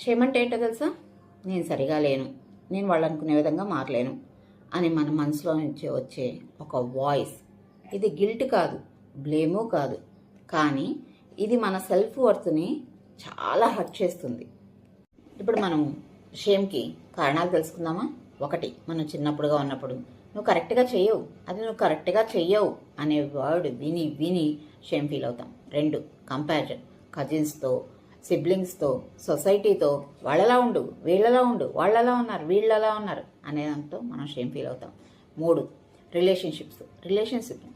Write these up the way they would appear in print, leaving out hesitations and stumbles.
Shame అంటే ఏంటో తెలుసా? నేను సరిగా లేను, నేను వాళ్ళు అనుకునే విధంగా మారలేను అని మన మనసులో నుంచి వచ్చే ఒక వాయిస్. ఇది గిల్ట్ కాదు, బ్లేము కాదు, కానీ ఇది మన సెల్ఫ్ వర్త్ని చాలా హర్ట్ చేస్తుంది. ఇప్పుడు మనం షేమ్కి కారణాలు తెలుసుకుందామా? ఒకటి, మనం చిన్నప్పుడుగా ఉన్నప్పుడు నువ్వు కరెక్ట్గా చెయ్యవు, అది నువ్వు కరెక్ట్గా చెయ్యవు అనే వర్డ్ విని విని షేమ్ ఫీల్ అవుతాం. రెండు, కంపారిజన్. కజిన్స్తో, సిబ్లింగ్స్తో, సొసైటీతో వాళ్ళలా ఉండు, వీళ్ళలా ఉండు, వాళ్ళలా ఉన్నారు, వీళ్ళలా ఉన్నారు అనే దాంతో మనం షేమ్ ఫీల్ అవుతాం. మూడు, రిలేషన్షిప్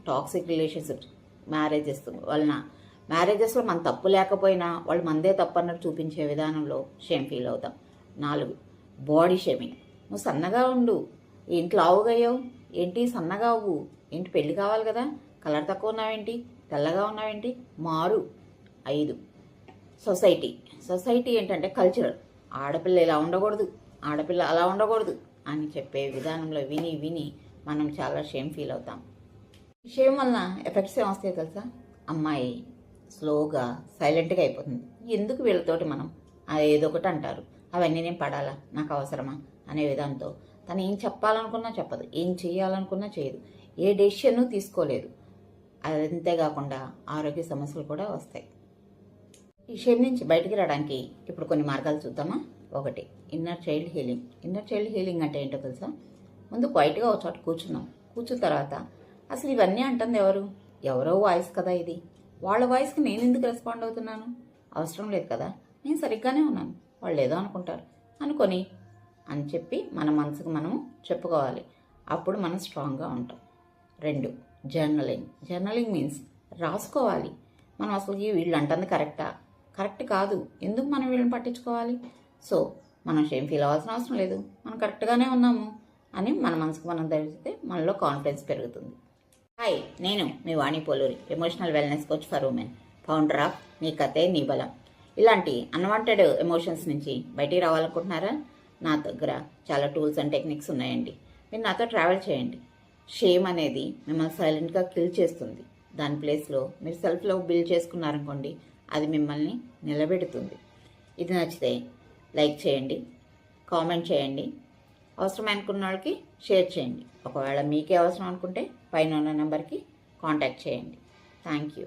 టాక్సిక్ రిలేషన్షిప్స్, మ్యారేజెస్ వలన. మ్యారేజెస్లో మన తప్పు లేకపోయినా వాళ్ళు మనదే తప్పు అన్నట్టు చూపించే విధానంలో షేమ్ ఫీల్ అవుతాం. నాలుగు, బాడీ షేమింగ్. నువ్వు సన్నగా ఉండు, ఏంటి లావుగా అయ్యావు, ఏంటి సన్నగా అవ్వు, ఏంటి పెళ్లి కావాలి కదా, కలర్ తక్కువ ఉన్నావేంటి, తెల్లగా ఉన్నావేంటి, మారు. ఐదు, సొసైటీ ఏంటంటే కల్చరల్. ఆడపిల్ల ఇలా ఉండకూడదు, ఆడపిల్ల అలా ఉండకూడదు అని చెప్పే విధానంలో విని విని మనం చాలా షేమ్ ఫీల్ అవుతాం. షేమ్ వలన ఎఫెక్ట్స్ ఏమొస్తాయో తెలుసా? అమ్మాయి స్లోగా సైలెంట్గా అయిపోతుంది. ఎందుకు వీళ్ళతోటి మనం ఏదో ఒకటి అంటారు, అవన్నీ నేను పడాలా, నాకు అవసరమా అనే విధానంతో తను ఏం చెప్పాలనుకున్నా చెప్పదు, ఏం చేయాలనుకున్నా చేయదు, ఏ డెసిషను తీసుకోలేదు. అంతేకాకుండా ఆరోగ్య సమస్యలు కూడా వస్తాయి. ఈ షేమ్ నుంచి బయటికి రావడానికి ఇప్పుడు కొన్ని మార్గాలు చూద్దామా? ఒకటి, ఇన్నర్ చైల్డ్ హీలింగ్ అంటే ఏంటో తెలుసా? ముందు క్వైట్గా ఒక చోట కూర్చున్న తర్వాత అసలు ఇవన్నీ అంటుంది ఎవరో వాయిస్ కదా ఇది, వాళ్ళ వాయిస్కి నేను ఎందుకు రెస్పాండ్ అవుతున్నాను, అవసరం లేదు కదా, నేను సరిగ్గానే ఉన్నాను, వాళ్ళు ఏదో అనుకుంటారు అనుకొని అని చెప్పి మన మనసుకు మనము చెప్పుకోవాలి. అప్పుడు మనం స్ట్రాంగ్గా ఉంటాం. రెండు, జర్నలింగ్ మీన్స్ రాసుకోవాలి. మనం అసలు వీళ్ళు అంటుంది కరెక్ట్ కాదు, ఎందుకు మనం వీళ్ళని పట్టించుకోవాలి, సో మనం షేమ్ ఫీల్ అవ్వాల్సిన అవసరం లేదు, మనం కరెక్ట్గానే ఉన్నాము అని మన మనసుకు మనం తెలిస్తే మనలో కాన్ఫిడెన్స్ పెరుగుతుంది. హాయ్, నేను మీ Vani Poluri, emotional wellness coach for women, founder of నీ కథే నీ బలం. ఇలాంటి అన్వాంటెడ్ ఎమోషన్స్ నుంచి బయటికి రావాలనుకుంటున్నారా? నా దగ్గర చాలా టూల్స్ అండ్ టెక్నిక్స్ ఉన్నాయండి. మీరు నాతో ట్రావెల్ చేయండి. షేమ్ అనేది మిమ్మల్ని సైలెంట్గా కిల్ చేస్తుంది. దాని ప్లేస్లో మీరు సెల్ఫ్ లవ్ బిల్డ్ చేసుకున్నారనుకోండి, అది మిమ్మల్ని నిలబెడుతుంది. ఇది నచ్చితే లైక్ చేయండి, కామెంట్ చేయండి, అవసరం అనుకున్న వాళ్ళకి షేర్ చేయండి. ఒకవేళ మీకే అవసరం అనుకుంటే పైన ఉన్న నెంబర్కి కాంటాక్ట్ చేయండి. Thank you.